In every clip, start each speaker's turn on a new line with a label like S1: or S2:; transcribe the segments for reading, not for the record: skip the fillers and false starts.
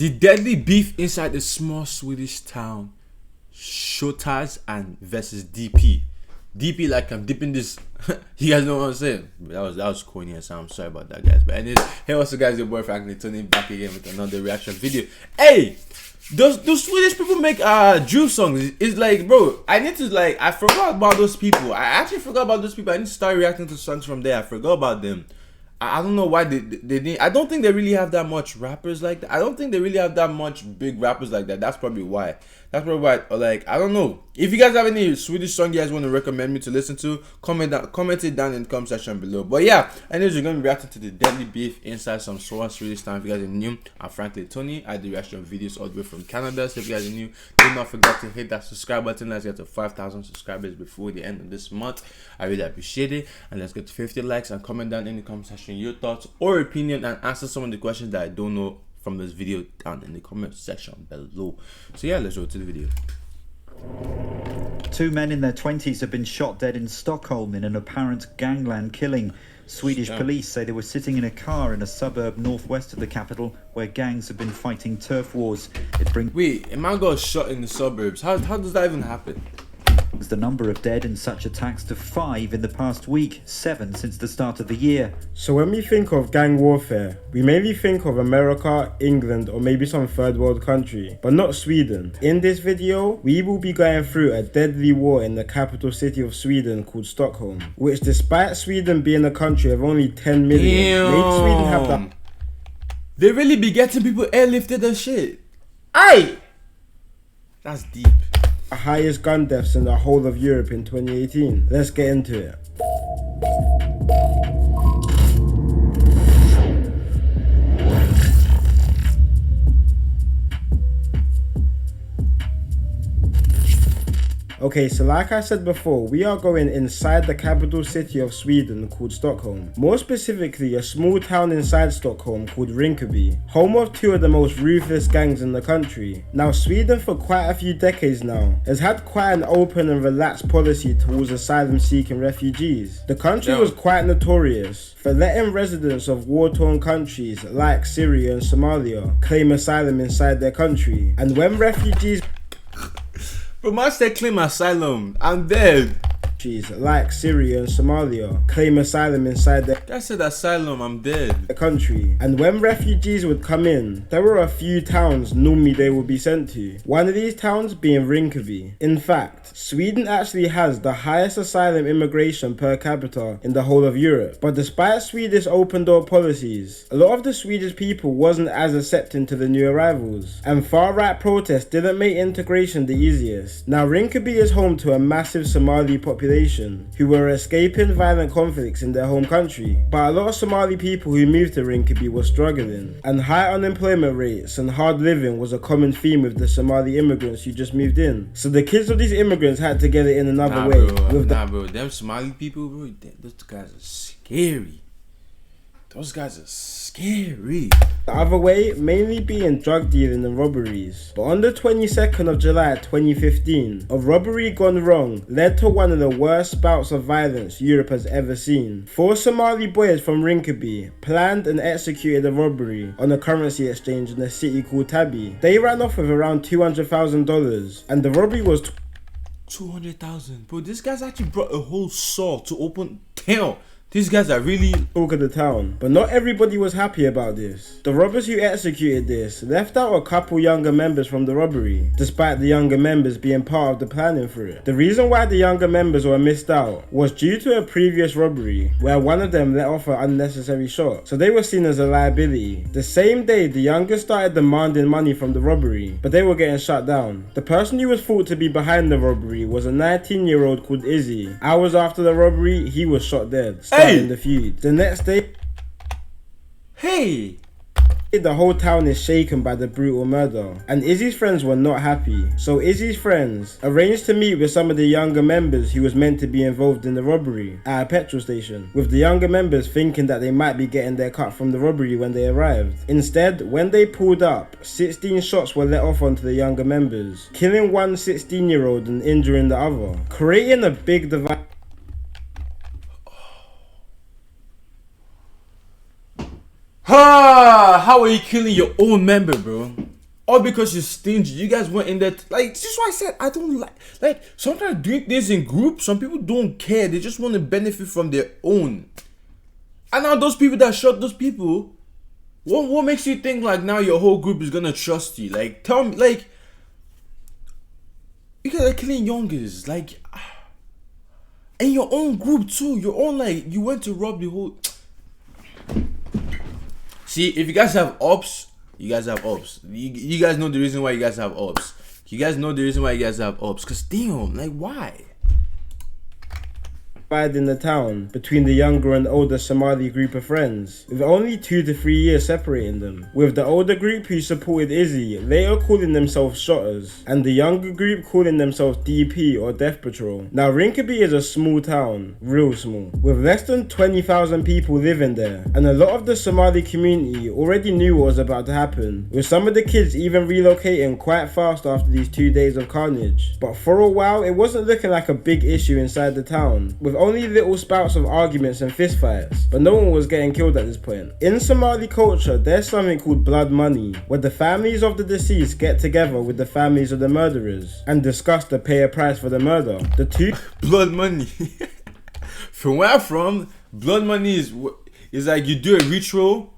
S1: The deadly beef inside the small Swedish town Shottaz and versus DP. DP, like I'm dipping this. You guys know what I'm saying? That was corny, so I'm sorry about that, guys. But anyways, hey, what's up, guys? Your boy Franklin turning back again with another reaction video. Hey, do Swedish people make Jew songs? It's like, bro, I forgot about those people. I actually forgot about those people. I need to start reacting to songs from there. I forgot about them. I don't know why they didn't. I don't think they really have that much rappers like that. I don't think they really have that much big rappers like that. That's probably why. Like, I don't know. If you guys have any Swedish song you guys want to recommend me to listen to, comment it down in the comment section below. But yeah, anyways, we're gonna be reacting to the deadly beef inside some Swedish town. If you guys are new, I'm Franklin Tony. I do reaction videos all the way from Canada. So if you guys are new, do not forget to hit that subscribe button. Let's get to 5,000 subscribers before the end of this month. I really appreciate it. And let's get to 50 likes and comment down in the comment section your thoughts or opinion and answer some of the questions that I don't know from this video down in the comment section below. So yeah, let's go to the video.
S2: Two men in their 20s have been shot dead in Stockholm in an apparent gangland killing. Swedish police say they were sitting in a car in a suburb northwest of the capital where gangs have been fighting turf wars.
S1: Wait, a man got shot in the suburbs. How does that even happen?
S2: The number of dead in such attacks to 5 in the past week, 7 since the start of the year.
S3: So when we think of gang warfare, we mainly think of America, England, or maybe some third world country, but not Sweden. In this video, we will be going through a deadly war in the capital city of Sweden called Stockholm, which despite Sweden being a country of only 10 million, made Sweden have that.
S1: They really be getting people airlifted and shit. Aye! That's deep.
S3: Highest gun deaths in the whole of Europe in 2018. Let's get into it. Okay, so like I said before, we are going inside the capital city of Sweden called Stockholm. More specifically, a small town inside Stockholm called Rinkeby, home of two of the most ruthless gangs in the country. Now, Sweden for quite a few decades now has had quite an open and relaxed policy towards asylum-seeking refugees. The country was quite notorious for letting residents of war-torn countries like Syria and Somalia claim asylum inside their country. And when refugees
S1: But man said claim asylum, I'm dead.
S3: Like Syria and Somalia claim asylum inside their
S1: That said asylum, I'm dead.
S3: Country. And when refugees would come in, there were a few towns normally they would be sent to. One of these towns being Rinkeby. In fact, Sweden actually has the highest asylum immigration per capita in the whole of Europe. But despite Swedish open door policies, a lot of the Swedish people wasn't as accepting to the new arrivals. And far-right protests didn't make integration the easiest. Now Rinkeby is home to a massive Somali population who were escaping violent conflicts in their home country. But a lot of Somali people who moved to Rinkeby were struggling, and high unemployment rates and hard living was a common theme with the Somali immigrants who just moved in. So the kids of these immigrants had to get it in another way.
S1: Bro, them Somali people, bro, those guys are scary. Those guys are scary.
S3: The other way, mainly being drug dealing and robberies. But on the 22nd of July 2015, a robbery gone wrong led to one of the worst bouts of violence Europe has ever seen. 4 Somali boys from Rinkeby planned and executed a robbery on a currency exchange in a city called Tabi. They ran off with around $200,000 and the robbery was
S1: 200,000. Bro, this guy's actually brought a whole saw to open tail. These guys are really
S3: talk of the town, but not everybody was happy about this. The robbers who executed this left out a couple younger members from the robbery, despite the younger members being part of the planning for it. The reason why the younger members were missed out was due to a previous robbery where one of them let off an unnecessary shot, so they were seen as a liability. The same day, the youngest started demanding money from the robbery, but they were getting shut down. The person who was thought to be behind the robbery was a 19-year-old called Izzy. Hours after the robbery, he was shot dead. In the feud. The next day, the whole town is shaken by the brutal murder, and Izzy's friends were not happy. So Izzy's friends arranged to meet with some of the younger members who was meant to be involved in the robbery at a petrol station, with the younger members thinking that they might be getting their cut from the robbery when they arrived. Instead, when they pulled up, 16 shots were let off onto the younger members, killing one 16-year-old and injuring the other, creating a big divide.
S1: How are you killing your own member, bro? all because you're stingy. You guys went in there. Like, this is why I said I don't like sometimes doing things in groups. Some people don't care. They just want to benefit from their own. And now those people that shot those people, what makes you think like now your whole group is gonna trust you? Like, tell me, like, you guys are killing youngers, like, in your own group too. Your own, like, you went to rob the whole. See, if you guys have ops, you guys have ops. You guys know the reason why you guys have ops. You guys know the reason why you guys have ops. Cause damn, like, why?
S3: In the town between the younger and older Somali group of friends, with only 2 to 3 years separating them, with the older group who supported Izzy later calling themselves Shottaz, and the younger group calling themselves DP or Death Patrol. Now Rinkeby is a small town, real small, with less than 20,000 people living there, and a lot of the Somali community already knew what was about to happen, with some of the kids even relocating quite fast after these 2 days of carnage. But for a while it wasn't looking like a big issue inside the town, with only little spouts of arguments and fistfights, but no one was getting killed at this point. In Somali culture, there's something called blood money, where the families of the deceased get together with the families of the murderers and discuss to pay a price for the murder. The two
S1: blood money. From where I'm from, blood money is like you do a ritual,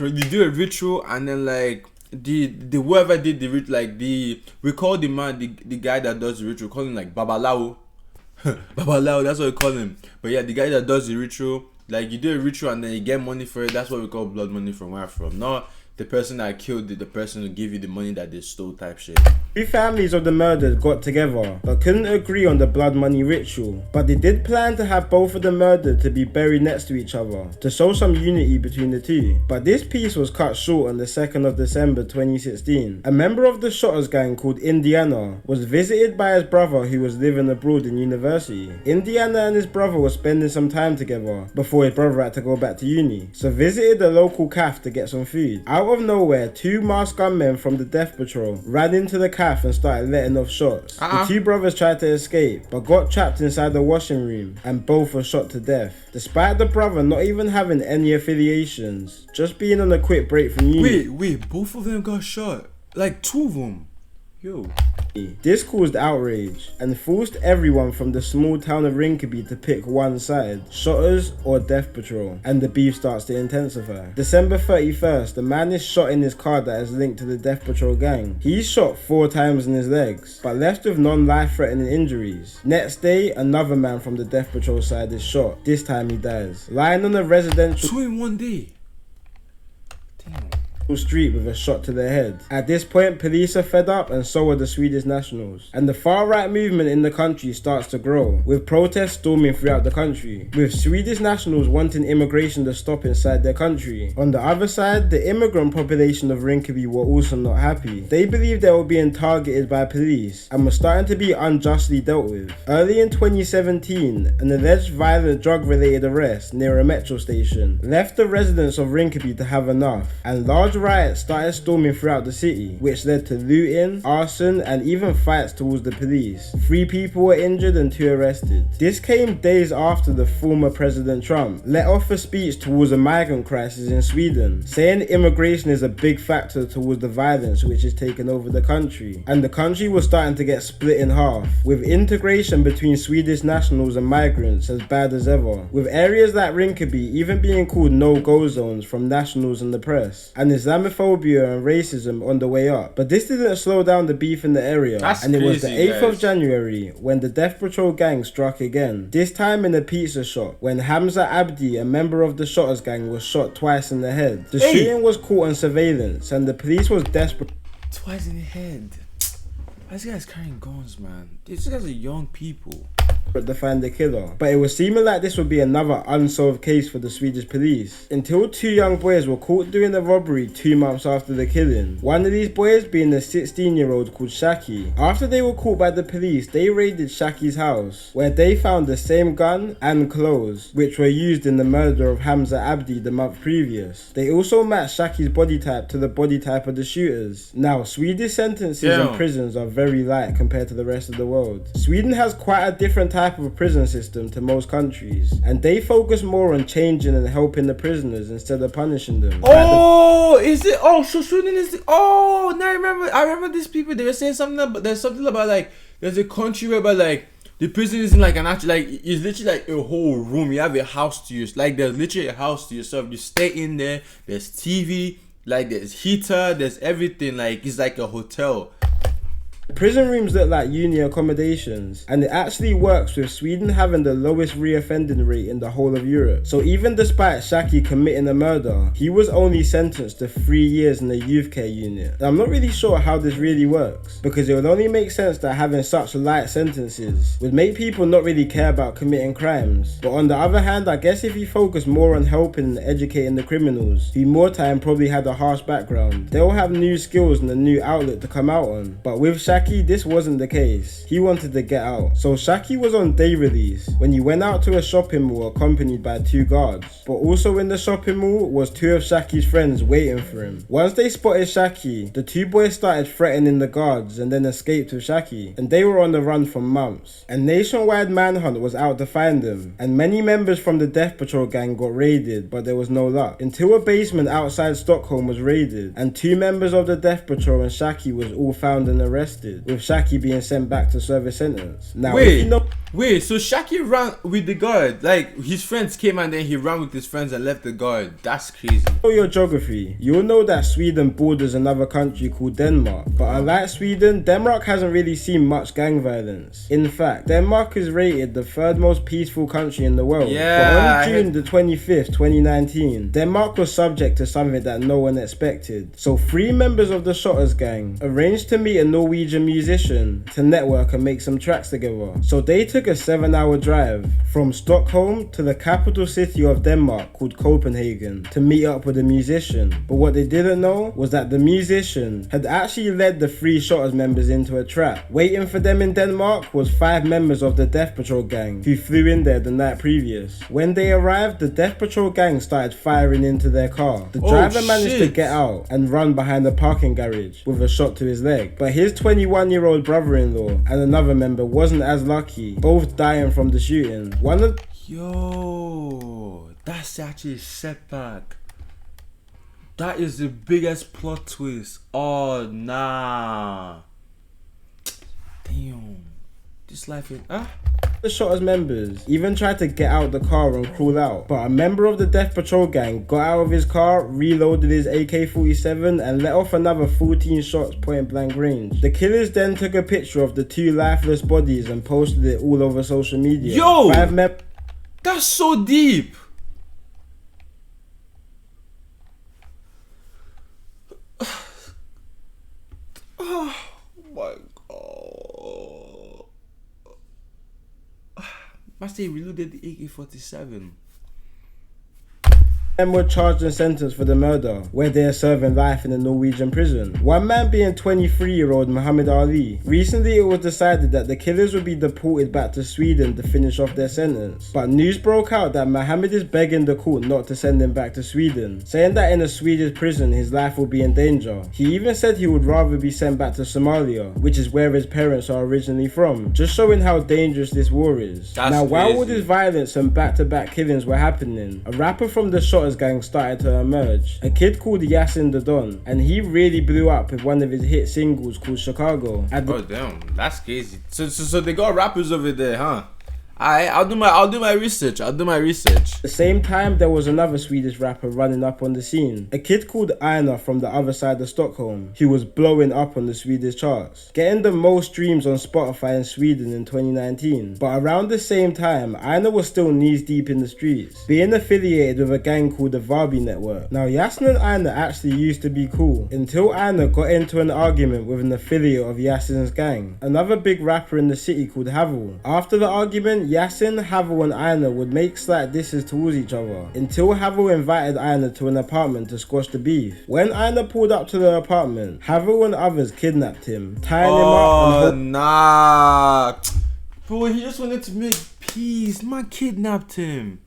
S1: and then like the whoever did the ritual, like we call the man the guy that does the ritual, call him like Babalao. Babalao, that's what we call him. But yeah, the guy that does the ritual, like you do a ritual and then you get money for it. That's what we call blood money from where I'm from. Not the person that killed the person who give you the money that they stole type shit.
S3: Two families of the murdered got together but couldn't agree on the blood money ritual, but they did plan to have both of the murdered to be buried next to each other to show some unity between the two. But this piece was cut short on the 2nd of December 2016. A member of the Shottaz gang called Indiana was visited by his brother who was living abroad in university. Indiana and his brother were spending some time together before his brother had to go back to uni, so visited the local cafe to get some food. Out of nowhere, 2 masked gunmen from the Death Patrol ran into the cafe and started letting off shots. The 2 brothers tried to escape but got trapped inside the washing room and both were shot to death, despite the brother not even having any affiliations, just being on a quick break from uni.
S1: Wait, both of them got shot? Like 2 of them? Yo.
S3: This caused outrage and forced everyone from the small town of Rinkeby to pick one side, Shottaz or Death Patrol, and the beef starts to intensify. December 31st, the man is shot in his car that is linked to the Death Patrol gang. He's shot 4 times in his legs, but left with non-life-threatening injuries. Next day, another man from the Death Patrol side is shot. This time he dies, lying on a residential
S1: 2 in 1 day. Damn.
S3: Street with a shot to the head. At this point, police are fed up and so are the Swedish nationals. And the far-right movement in the country starts to grow, with protests storming throughout the country, with Swedish nationals wanting immigration to stop inside their country. On the other side, the immigrant population of Rinkeby were also not happy. They believed they were being targeted by police and were starting to be unjustly dealt with. Early in 2017, an alleged violent drug-related arrest near a metro station left the residents of Rinkeby to have enough, and large riots started storming throughout the city, which led to looting, arson, and even fights towards the police. 3 people were injured and 2 arrested. This came days after the former President Trump let off a speech towards a migrant crisis in Sweden, saying immigration is a big factor towards the violence which is taking over the country. And the country was starting to get split in half, with integration between Swedish nationals and migrants as bad as ever, with areas like Rinkeby even being called no-go zones from nationals and the press, and Islamophobia and racism on the way up. But this didn't slow down the beef in the area. And it was the 8th of January when the Death Patrol gang struck again, this time in a pizza shop, when Hamza Abdi, a member of the Shottaz gang, was shot twice in the head. The shooting was caught on surveillance and the police was desperate.
S1: Twice in the head. These guys carrying guns, man. These guys are young people.
S3: To find the killer, but it was seeming like this would be another unsolved case for the Swedish police, until 2 young boys were caught doing a robbery 2 months after the killing. One of these boys being a 16-year-old called Shaki. After they were caught by the police, they raided Shaki's house, where they found the same gun and clothes which were used in the murder of Hamza Abdi the month previous. They also matched Shaki's body type to the body type of the shooters. Now, Swedish sentences in prisons are very light compared to the rest of the world. Sweden has quite a different type of a prison system to most countries, and they focus more on changing and helping the prisoners instead of punishing them.
S1: Oh, is it? Oh, so Sweden is. Oh, now I remember. I remember these people. They were saying something about there's something about like there's a country where but like the prison isn't like an actual like it's literally like a whole room. You have a house to yourself. Like there's literally a house to yourself. You stay in there. There's TV. Like there's heater. There's everything. Like it's like a hotel.
S3: Prison rooms look like uni accommodations, and it actually works with Sweden having the lowest reoffending rate in the whole of Europe. So even despite Shaki committing a murder, he was only sentenced to 3 years in a youth care unit. And I'm not really sure how this really works, because it would only make sense that having such light sentences would make people not really care about committing crimes. But on the other hand, I guess if you focus more on helping and educating the criminals, who more time probably had a harsh background, they'll have new skills and a new outlet to come out on. But with Shaki, this wasn't the case. He wanted to get out. So Shaki was on day release when he went out to a shopping mall accompanied by 2 guards. But also in the shopping mall was 2 of Shaki's friends waiting for him. Once they spotted Shaki, the 2 boys started threatening the guards and then escaped with Shaki. And they were on the run for months. A nationwide manhunt was out to find them. And many members from the Death Patrol gang got raided, but there was no luck. Until a basement outside Stockholm was raided and 2 members of the Death Patrol and Shaki was all found and arrested, with Shaki being sent back to serve a sentence. Now,
S1: Wait, so Shaki ran with the guard? Like, his friends came and then he ran with his friends and left the guard. That's crazy.
S3: For your geography, you'll know that Sweden borders another country called Denmark. But unlike Sweden, Denmark hasn't really seen much gang violence. In fact, Denmark is rated the 3rd most peaceful country in the world.
S1: Yeah,
S3: but on June the 25th, 2019, Denmark was subject to something that no one expected. So 3 members of the Shottaz gang arranged to meet a Norwegian musician to network and make some tracks together. So they took a 7-hour drive from Stockholm to the capital city of Denmark called Copenhagen to meet up with a musician. But what they didn't know was that the musician had actually led the 3 Shottaz members into a trap. Waiting for them in Denmark was 5 members of the Death Patrol gang who flew in there the night previous. When they arrived, the Death Patrol gang started firing into their car. The driver managed to get out and run behind the parking garage with a shot to his leg. But his 21-year-old brother-in-law and another member wasn't as lucky, both dying from the shooting.
S1: Yo, that's actually a setback. That is the biggest plot twist. Oh, nah. Damn. This life is...
S3: The Shottaz members even tried to get out the car and crawl out, but a member of the Death Patrol gang got out of his car, reloaded his AK-47 and let off another 14 shots point blank range. The killers then took a picture of the 2 lifeless bodies and posted it all over social media.
S1: Yo! That's so deep! Oh my god. Must they reloaded the AK-47?
S3: Men were charged and sentenced for the murder, where they are serving life in a Norwegian prison. One man being 23-year-old Muhammad Ali. Recently it was decided that the killers would be deported back to Sweden to finish off their sentence. But news broke out that Muhammad is begging the court not to send him back to Sweden, saying that in a Swedish prison his life will be in danger. He even said he would rather be sent back to Somalia, which is where his parents are originally from, just showing how dangerous this war is. Now while all this violence and back-to-back killings were happening, a rapper from the Shottaz gang started to emerge. A kid called Yasin and he really blew up with one of his hit singles called Chicago.
S1: Oh damn, that's crazy. So they got rappers over there, huh? I'll do my research. At
S3: the same time, there was another Swedish rapper running up on the scene. A kid called Einar from the other side of Stockholm, who was blowing up on the Swedish charts, getting the most streams on Spotify in Sweden in 2019. But around the same time, Einar was still knees deep in the streets, being affiliated with a gang called the Vårbynätverket. Now Yasin and Einar actually used to be cool, until Einar got into an argument with an affiliate of Yasin's gang, another big rapper in the city called Haval. After the argument, Yasin, Haval and Einar would make slight disses towards each other, until Haval invited Einar to an apartment to squash the beef. When Einar pulled up to the apartment, Haval and others kidnapped him, tying him up and
S1: nah. Bro, he just wanted to make peace. Man kidnapped him.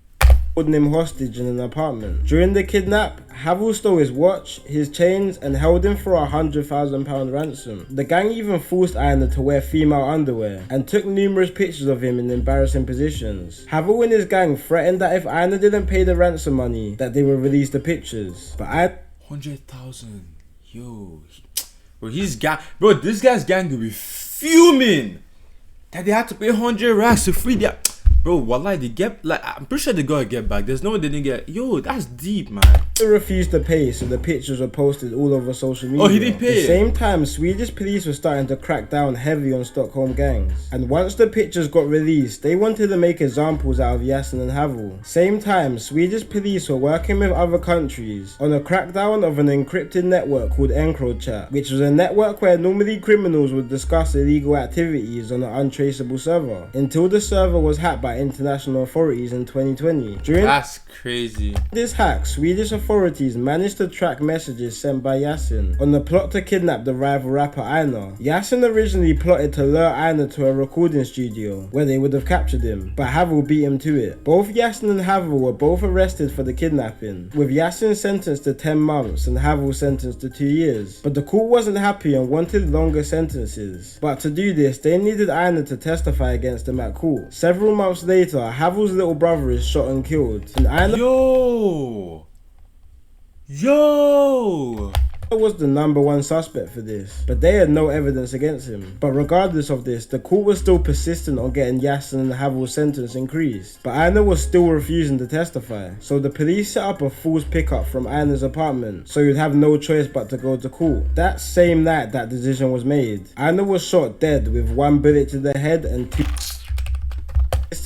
S3: Holding him hostage in an apartment. During the kidnap, Haval stole his watch, his chains, and held him for £100,000 ransom. The gang even forced Einar to wear female underwear and took numerous pictures of him in embarrassing positions. Haval and his gang threatened that if Einar didn't pay the ransom money, that they would release the pictures. But
S1: 100,000. Yo. Bro, this guy's gang will be fuming that they had to pay 100 racks to free their. Bro, wallah, they get, like, I'm pretty sure they gotta get back. There's no way they didn't get. Yo, that's deep, man.
S3: He refused to pay, so the pictures were posted all over social media.
S1: Oh, he didn't pay.
S3: At the same time, Swedish police were starting to crack down heavy on Stockholm gangs. And once the pictures got released, they wanted to make examples out of Yasin and Haval. Same time, Swedish police were working with other countries on a crackdown of an encrypted network called encrochat, which was a network where normally criminals would discuss illegal activities on an untraceable server, until the server was hacked by international authorities in 2020. During
S1: That's crazy.
S3: this hack, Swedish authorities managed to track messages sent by Yasin on the plot to kidnap the rival rapper Einar. Yasin originally plotted to lure Einar to a recording studio where they would have captured him, but Haval beat him to it. Both Yasin and Haval were both arrested for the kidnapping, with Yasin sentenced to 10 months and Haval sentenced to 2 years. But the court wasn't happy and wanted longer sentences. But to do this, they needed Einar to testify against them at court. Several months later, Havel's little brother is shot and killed, and Einar was the #1 suspect for this, but they had no evidence against him. But regardless of this, the court was still persistent on getting Yasin and Havel's sentence increased, but Einar was still refusing to testify. So the police set up a false pickup from Einar's apartment, so he'd have no choice but to go to court. That same night that decision was made, Einar was shot dead with 1 bullet to the head and 2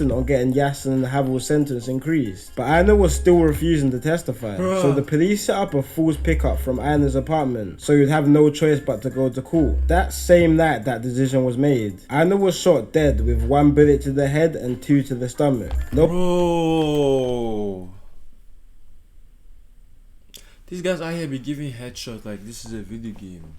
S3: on getting Yasin and Havel's sentence increased, but Einar was still refusing to testify. So the police set up a false pickup from Einar's apartment, so he'd have no choice but to go to court. That same night that decision was made, Einar was shot dead with 1 bullet to the head and 2 to the stomach.
S1: Bro, these guys out here be giving headshots like this is a video game.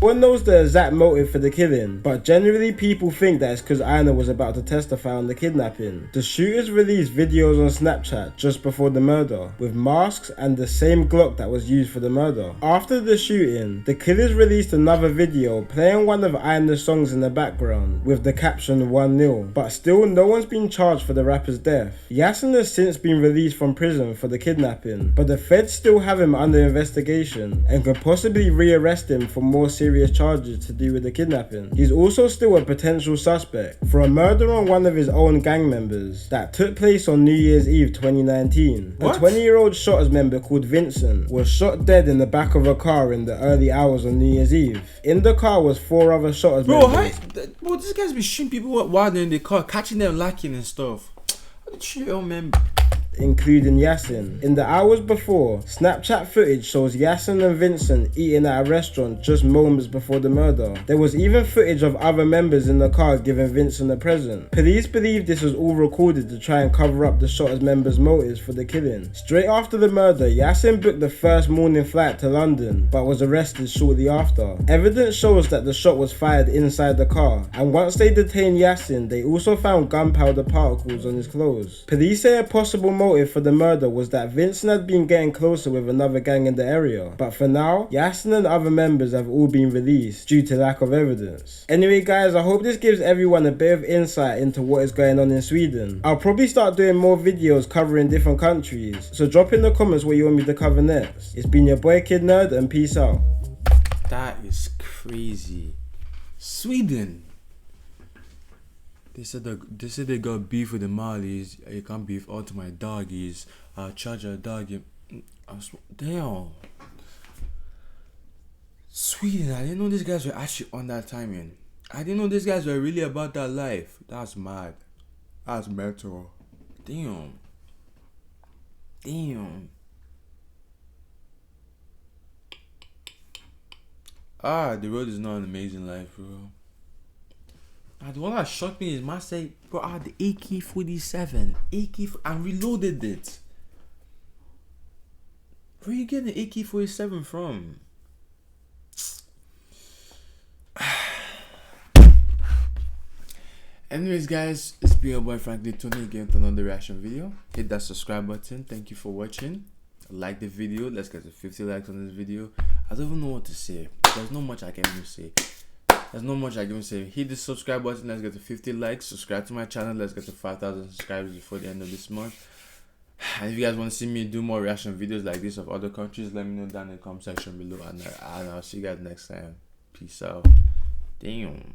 S3: No one knows the exact motive for the killing, but generally people think that it's because Einar was about to testify on the kidnapping. The shooters released videos on Snapchat just before the murder, with masks and the same Glock that was used for the murder. After the shooting, the killers released another video playing one of Einar's songs in the background, with the caption 1-0, but still no one's been charged for the rapper's death. Yasin has since been released from prison for the kidnapping, but the feds still have him under investigation and could possibly re-arrest him for more serious charges to do with the kidnapping. He's also still a potential suspect for a murder on one of his own gang members that took place on New Year's Eve 2019.
S1: What?
S3: A 20-year-old Shottaz member called Vincent was shot dead in the back of a car in the early hours on New Year's Eve. In the car was 4 other Shottaz members.
S1: Bro, these guys be shooting people while they're in the car, catching them lacking and stuff. How did you remember?
S3: Including Yasin. In the hours before, Snapchat footage shows Yasin and Vincent eating at a restaurant just moments before the murder. There was even footage of other members in the car giving Vincent a present. Police believe this was all recorded to try and cover up the Shottaz members' motives for the killing. Straight after the murder, Yasin booked the first morning flight to London, but was arrested shortly after. Evidence shows that the shot was fired inside the car, and once they detained Yasin, they also found gunpowder particles on his clothes. Police say a possible motive for the murder was that Vincent had been getting closer with another gang in the area, but for now, Yasin and other members have all been released due to lack of evidence. Anyway guys, I hope this gives everyone a bit of insight into what is going on in Sweden. I'll probably start doing more videos covering different countries, so drop in the comments what you want me to cover next. It's been your boy Kid Nerd, and peace out.
S1: That is crazy. Sweden. They said they got beef with the Malis. You can't beef all to my doggies. I'll charge a doggy. Damn. Sweden, I didn't know these guys were actually on that timing. I didn't know these guys were really about that life. That's mad. That's mental. Damn. The road is not an amazing life, bro. The one that shocked me is man say, bro, I had the AK-47. I reloaded it. Where you getting the AK-47 from? Anyways, guys, it's been your boy Franklin Tony again with another reaction video. Hit that subscribe button. Thank you for watching. Like the video. Let's get to 50 likes on this video. I don't even know what to say. There's not much I can even say. Hit the subscribe button. Let's get to 50 likes. Subscribe to my channel. Let's get to 5,000 subscribers before the end of this month. And if you guys want to see me do more reaction videos like this of other countries, let me know down in the comment section below. And I'll see you guys next time. Peace out. Damn.